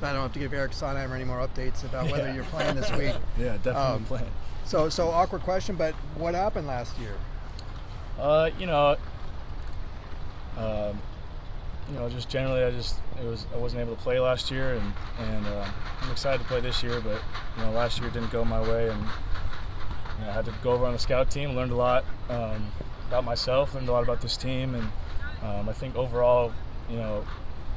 I don't have to give Eric Sonheimer any more updates about whether you're playing this week. Yeah, definitely playing. So awkward question, but what happened last year? Just generally, I wasn't able to play last year, and I'm excited to play this year. But last year didn't go my way, and I had to go over on the scout team, learned a lot about myself, learned a lot about this team, and I think overall,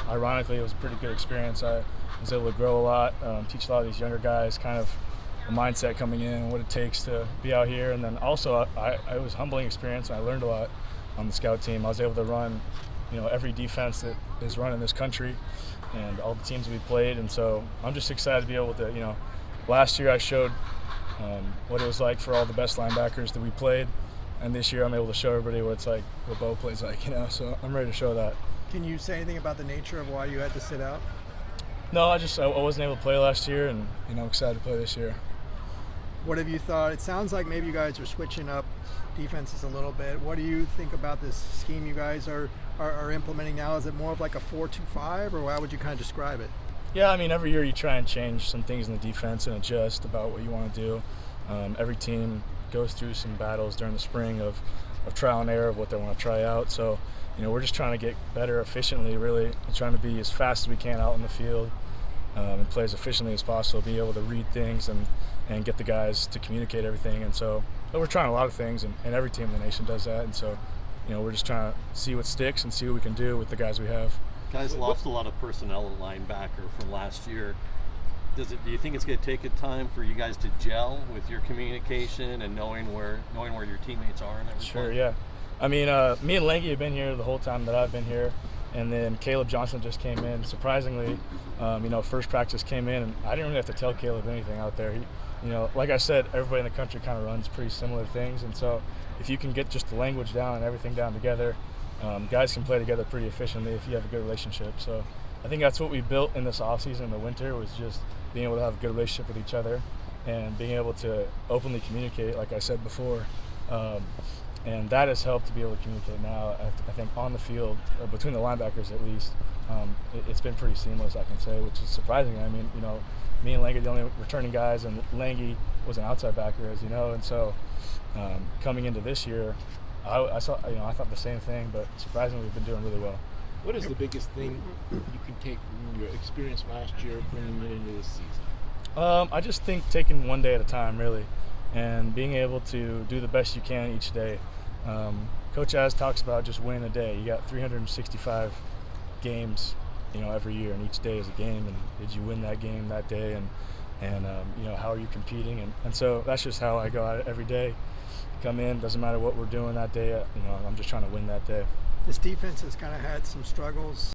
ironically, it was a pretty good experience. I was able to grow a lot, teach a lot of these younger guys kind of the mindset coming in and what it takes to be out here. And then also, it was a humbling experience, and I learned a lot on the scout team. I was able to run, every defense that is run in this country and all the teams we played. And so I'm just excited to be able to, last year I showed what it was like for all the best linebackers that we played. And this year I'm able to show everybody what it's like, what Bo plays like, so I'm ready to show that. Can you say anything about the nature of why you had to sit out? No, I wasn't able to play last year, and excited to play this year. What have you thought? It sounds like maybe you guys are switching up defenses a little bit. What do you think about this scheme you guys are implementing now? Is it more of like a 4-2-5, or how would you kind of describe it? Yeah, every year you try and change some things in the defense and adjust about what you want to do. Every team goes through some battles during the spring of trial and error of what they want to try out. So, we're just trying to get better efficiently, really trying to be as fast as we can out in the field and play as efficiently as possible, be able to read things and get the guys to communicate everything. And so we're trying a lot of things, and every team in the nation does that. And so, we're just trying to see what sticks and see what we can do with the guys we have. Guys lost a lot of personnel at linebacker from last year. Do you think it's going to take a time for you guys to gel with your communication and knowing where your teammates are and everything? Sure, yeah. Me and Langy have been here the whole time that I've been here, and then Caleb Johnson just came in. Surprisingly, first practice came in, and I didn't really have to tell Caleb anything out there. He, like I said, everybody in the country kind of runs pretty similar things, and so if you can get just the language down and everything down together, guys can play together pretty efficiently if you have a good relationship. So I think that's what we built in this offseason in the winter, was just being able to have a good relationship with each other and being able to openly communicate, like I said before. And that has helped to be able to communicate now, I think, on the field, or between the linebackers at least. It's been pretty seamless, I can say, which is surprising. Me and Langy are the only returning guys, and Langy was an outside backer, as you know. And so coming into this year, I thought the same thing, but surprisingly, we've been doing really well. What is the biggest thing you can take from your experience last year bringing it into this season? I just think taking one day at a time, really, and being able to do the best you can each day. Coach Az talks about just winning a day. You got 365 games, every year, and each day is a game. And did you win that game that day? And how are you competing? And so that's just how I go out every day. Come in, doesn't matter what we're doing that day. I'm just trying to win that day. This defense has kind of had some struggles